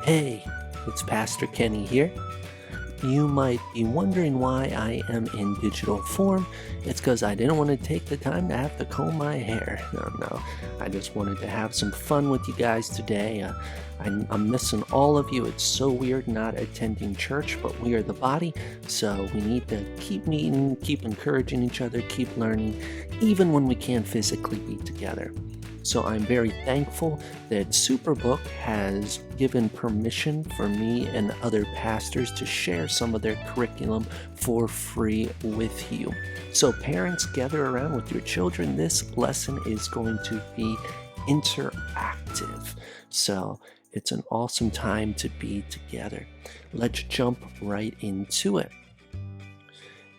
Hey, it's Pastor Kenny here. You might be wondering why I am in digital form. It's because I didn't want to take the time to have to comb my hair. No. I just wanted to have some fun with you guys today. I'm missing all of you. It's so weird not attending church, but we are the body, so we need to keep meeting, keep encouraging each other, keep learning, even when we can't physically be together. So I'm very thankful that Superbook has given permission for me and other pastors to share some of their curriculum for free with you. So parents, gather around with your children. This lesson is going to be interactive. So it's an awesome time to be together. Let's jump right into it.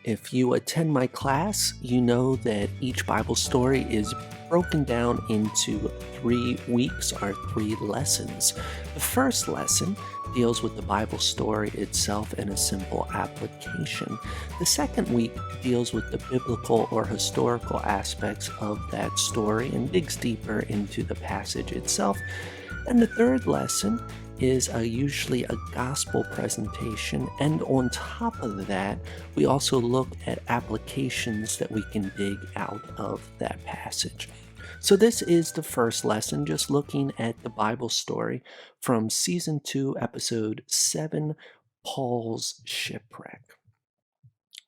If you attend my class, you know that each Bible story is broken down into 3 weeks or 3 lessons. The first lesson deals with the Bible story itself and a simple application. The second week deals with the biblical or historical aspects of that story and digs deeper into the passage itself. And the third lesson is usually a gospel presentation, and on top of that, we also look at applications that we can dig out of that passage. So this is the first lesson, just looking at the Bible story from Season 2, Episode 7, Paul's Shipwreck.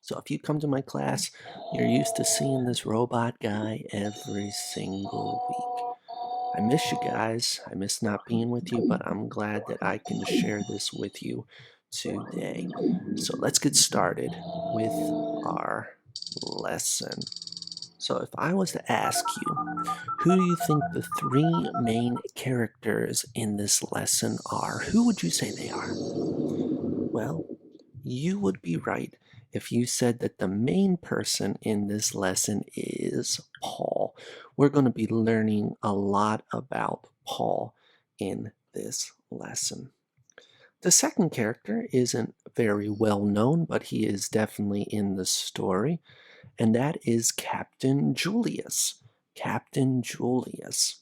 So if you come to my class, you're used to seeing this robot guy every single week. I miss you guys. I miss not being with you, but I'm glad that I can share this with you today. So let's get started with our lesson. So if I was to ask you, who do you think the 3 main characters in this lesson are? Who would you say they are? Well, you would be right if you said that the main person in this lesson is Paul. We're going to be learning a lot about Paul in this lesson. The second character isn't very well known, but he is definitely in the story, and that is Captain Julius. Captain Julius.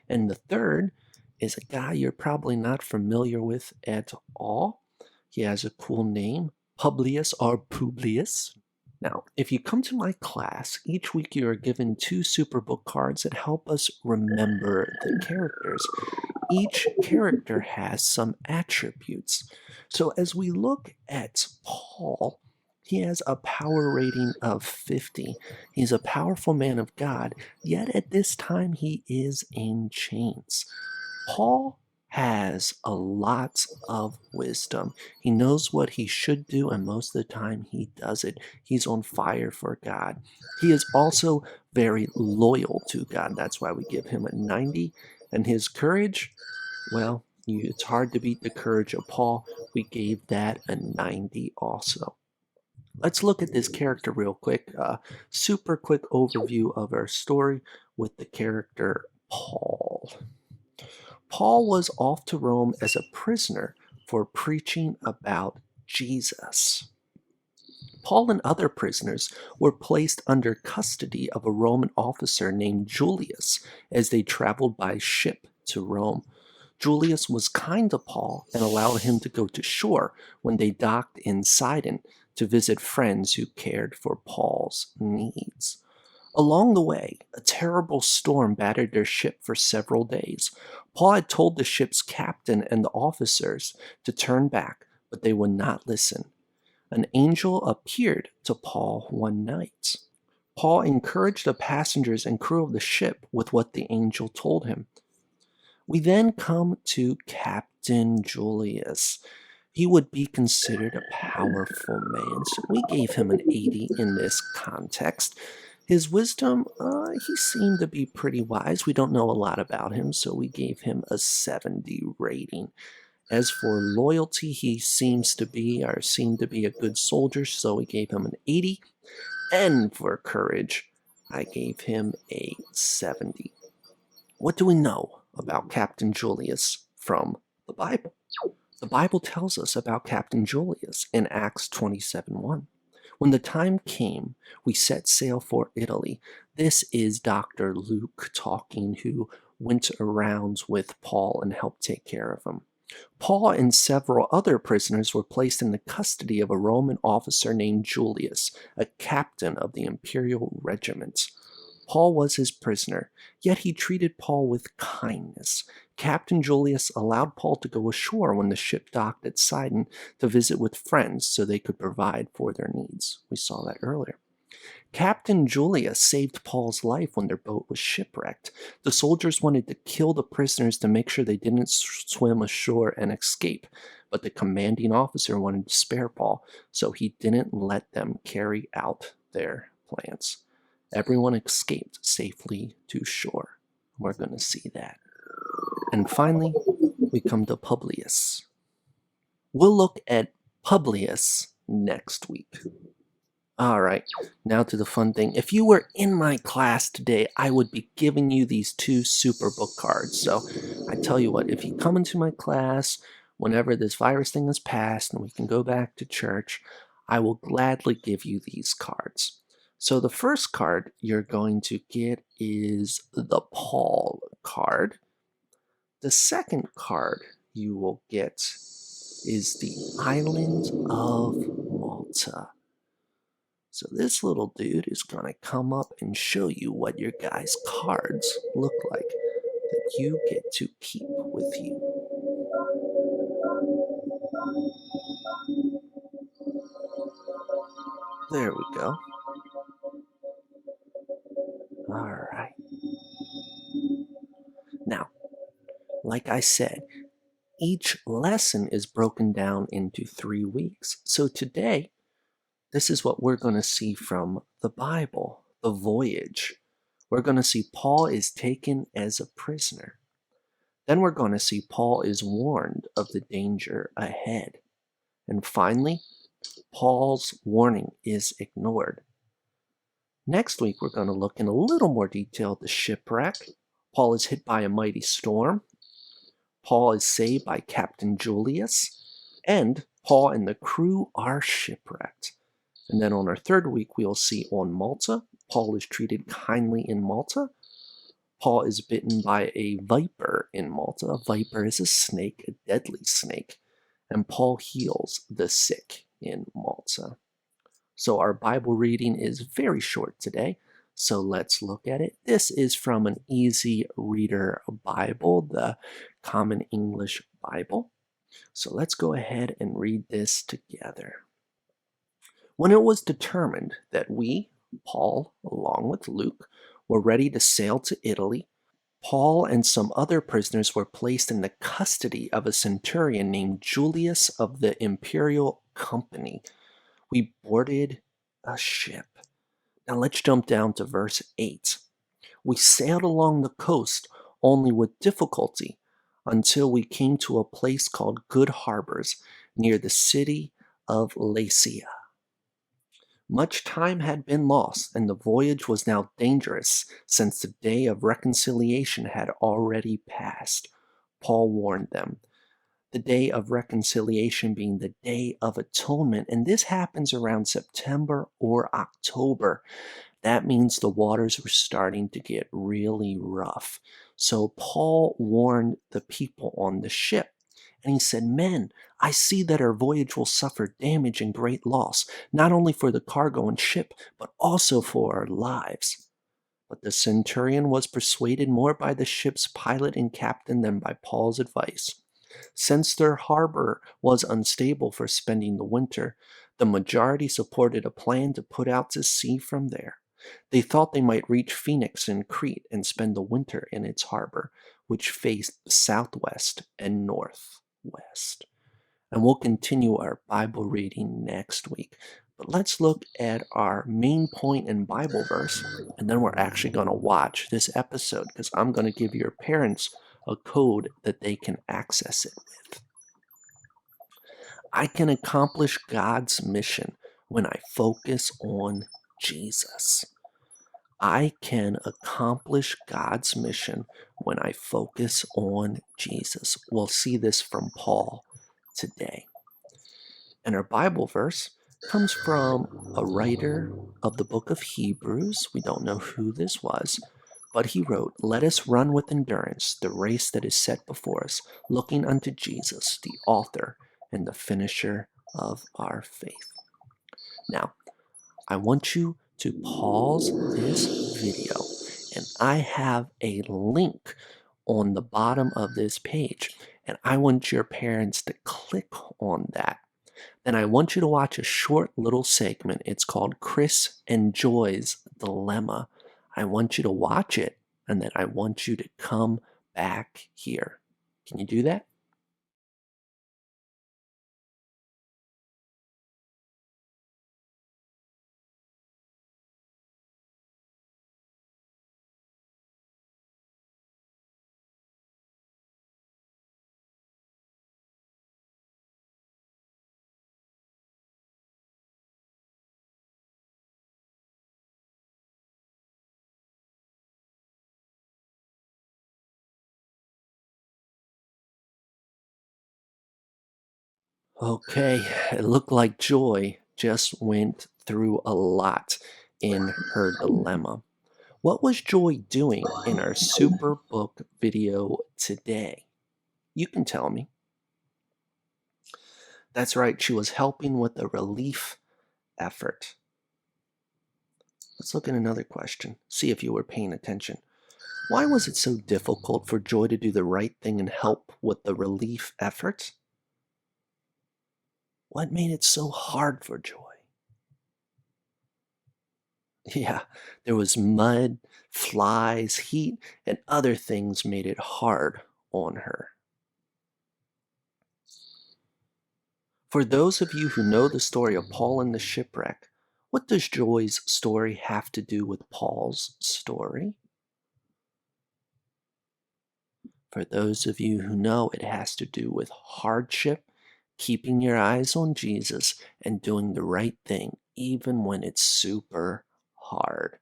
And the third is a guy you're probably not familiar with at all. He has a cool name, Publius or Publius. Now, if you come to my class, each week you are given 2 Superbook cards that help us remember the characters. Each character has some attributes. So as we look at Paul, he has a power rating of 50. He's a powerful man of God, yet at this time he is in chains. Paul has a lot of wisdom. He knows what he should do, and most of the time he does it. He's on fire for God. He is also very loyal to God. That's why we give him a 90. And his courage, well, it's hard to beat the courage of Paul. We gave that a 90 also. Let's look at this character real quick. Super quick overview of our story with the character Paul. Paul was off to Rome as a prisoner for preaching about Jesus. Paul and other prisoners were placed under custody of a Roman officer named Julius as they traveled by ship to Rome. Julius was kind to Paul and allowed him to go to shore when they docked in Sidon to visit friends who cared for Paul's needs. Along the way, a terrible storm battered their ship for several days. Paul had told the ship's captain and the officers to turn back, but they would not listen. An angel appeared to Paul one night. Paul encouraged the passengers and crew of the ship with what the angel told him. We then come to Captain Julius. He would be considered a powerful man, so we gave him an 80 in this context. His wisdom, he seemed to be pretty wise. We don't know a lot about him, so we gave him a 70 rating. As for loyalty, he seemed to be a good soldier, so we gave him an 80. And for courage, I gave him a 70. What do we know about Captain Julius from the Bible? The Bible tells us about Captain Julius in Acts 27:1. When the time came, we set sail for Italy. This is Dr. Luke talking, who went around with Paul and helped take care of him. Paul and several other prisoners were placed in the custody of a Roman officer named Julius, a captain of the imperial regiment. Paul was his prisoner, yet he treated Paul with kindness. Captain Julius allowed Paul to go ashore when the ship docked at Sidon to visit with friends so they could provide for their needs. We saw that earlier. Captain Julius saved Paul's life when their boat was shipwrecked. The soldiers wanted to kill the prisoners to make sure they didn't swim ashore and escape, but the commanding officer wanted to spare Paul, so he didn't let them carry out their plans. Everyone escaped safely to shore. We're going to see that. And finally, we come to Publius. We'll look at Publius next week. All right, now to the fun thing. If you were in my class today, I would be giving you these 2 Superbook cards. So I tell you what, if you come into my class whenever this virus thing is passed and we can go back to church, I will gladly give you these cards. So the first card you're going to get is the Paul card. The second card you will get is the Island of Malta. So this little dude is going to come up and show you what your guys' cards look like that you get to keep with you. There we go. All right. Now, like I said, each lesson is broken down into 3 weeks. So today, this is what we're going to see from the Bible, the voyage. We're going to see Paul is taken as a prisoner. Then we're going to see Paul is warned of the danger ahead. And finally, Paul's warning is ignored. Next week, we're going to look in a little more detail at the shipwreck. Paul is hit by a mighty storm. Paul is saved by Captain Julius. And Paul and the crew are shipwrecked. And then on our third week, we'll see on Malta, Paul is treated kindly in Malta. Paul is bitten by a viper in Malta. A viper is a snake, a deadly snake. And Paul heals the sick in Malta. So our Bible reading is very short today. So let's look at it. This is from an Easy Reader Bible, the Common English Bible. So let's go ahead and read this together. When it was determined that we, Paul, along with Luke, were ready to sail to Italy, Paul and some other prisoners were placed in the custody of a centurion named Julius of the imperial company. We boarded a ship. Now let's jump down to verse 8. We sailed along the coast only with difficulty until we came to a place called Good Harbors near the city of Lasea. Much time had been lost, and the voyage was now dangerous, since the day of reconciliation had already passed. Paul warned them. The day of reconciliation being the Day of Atonement, and this happens around September or October. That means the waters were starting to get really rough. So Paul warned the people on the ship. And he said, "Men, I see that our voyage will suffer damage and great loss, not only for the cargo and ship, but also for our lives." But the centurion was persuaded more by the ship's pilot and captain than by Paul's advice. Since their harbor was unstable for spending the winter, the majority supported a plan to put out to sea from there. They thought they might reach Phoenix in Crete and spend the winter in its harbor, which faced southwest and northwest. And we'll continue our Bible reading next week. But let's look at our main point and Bible verse, and then we're actually going to watch this episode because I'm going to give your parents a code that they can access it with. I can accomplish God's mission when I focus on Jesus. I can accomplish God's mission when I focus on Jesus. We'll see this from Paul today. And our Bible verse comes from a writer of the book of Hebrews. We don't know who this was, But he wrote, "Let us run with endurance the race that is set before us, looking unto Jesus, the author and the finisher of our faith." Now, I want you to pause this video, and I have a link on the bottom of this page, and I want your parents to click on that. Then I want you to watch a short little segment. It's called Chris and Joy's Dilemma. I want you to watch it, and then I want you to come back here. Can you do that? Okay, it looked like Joy just went through a lot in her dilemma. What was Joy doing in our Superbook video today? You can tell me. That's right, she was helping with a relief effort. Let's look at another question, see if you were paying attention. Why was it so difficult for Joy to do the right thing and help with the relief effort? What made it so hard for Joy? Yeah, there was mud, flies, heat, and other things made it hard on her. For those of you who know the story of Paul and the shipwreck, what does Joy's story have to do with Paul's story? For those of you who know, it has to do with hardship, keeping your eyes on Jesus, and doing the right thing, even when it's super hard.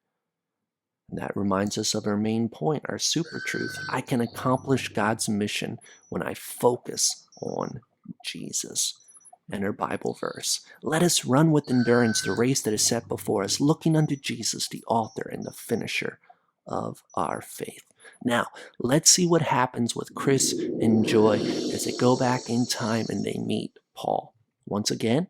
And that reminds us of our main point, our super truth. I can accomplish God's mission when I focus on Jesus. And our Bible verse. Let us run with endurance the race that is set before us, looking unto Jesus, the author and the finisher of our faith. Now, let's see what happens with Chris and Joy as they go back in time and they meet Paul. Once again,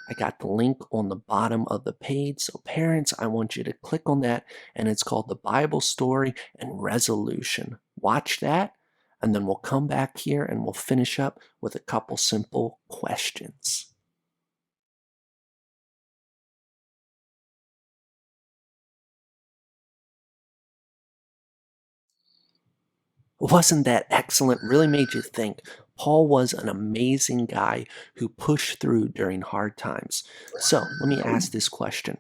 I got the link on the bottom of the page. So parents, I want you to click on that, and it's called The Bible Story and Resolution. Watch that, and then we'll come back here and we'll finish up with a couple simple questions. Wasn't that excellent? Really made you think. Paul was an amazing guy who pushed through during hard times. So let me ask this question.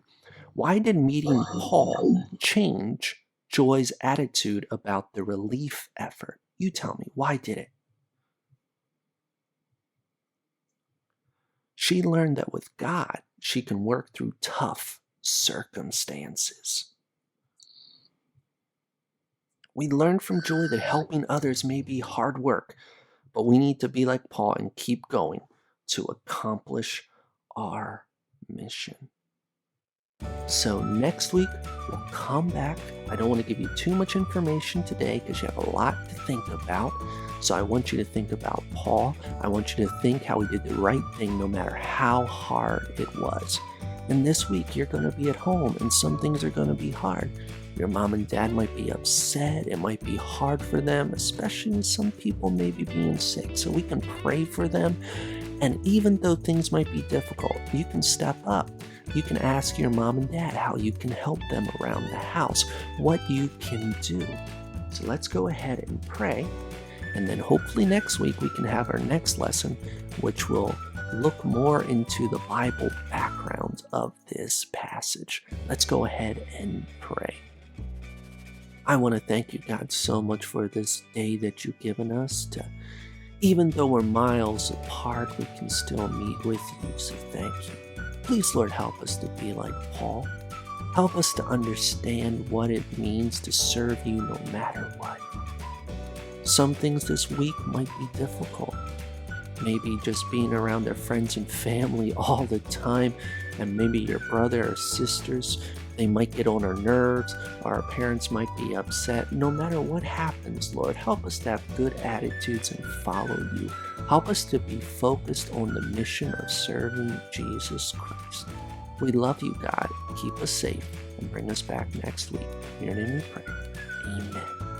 Why did meeting Paul change Joy's attitude about the relief effort? You tell me, why did it? She learned that with God, she can work through tough circumstances. We learned from Joy that helping others may be hard work, but we need to be like Paul and keep going to accomplish our mission. So next week, we'll come back. I don't want to give you too much information today because you have a lot to think about. So I want you to think about Paul. I want you to think how he did the right thing no matter how hard it was. And this week, you're going to be at home and some things are going to be hard. Your mom and dad might be upset. It might be hard for them, especially some people may be being sick. So we can pray for them. And even though things might be difficult, you can step up. You can ask your mom and dad how you can help them around the house, what you can do. So let's go ahead and pray. And then hopefully next week we can have our next lesson, which will look more into the Bible background of this passage. Let's go ahead and pray. I want to thank you, God, so much for this day that you've given us. Even though we're miles apart, we can still meet with you, so thank you. Please, Lord, help us to be like Paul. Help us to understand what it means to serve you no matter what. Some things this week might be difficult. Maybe just being around their friends and family all the time, and maybe your brother or sisters They might get on our nerves, or our parents might be upset. No matter what happens, Lord, help us to have good attitudes and follow you. Help us to be focused on the mission of serving Jesus Christ. We love you, God. Keep us safe and bring us back next week. In your name we pray. Amen.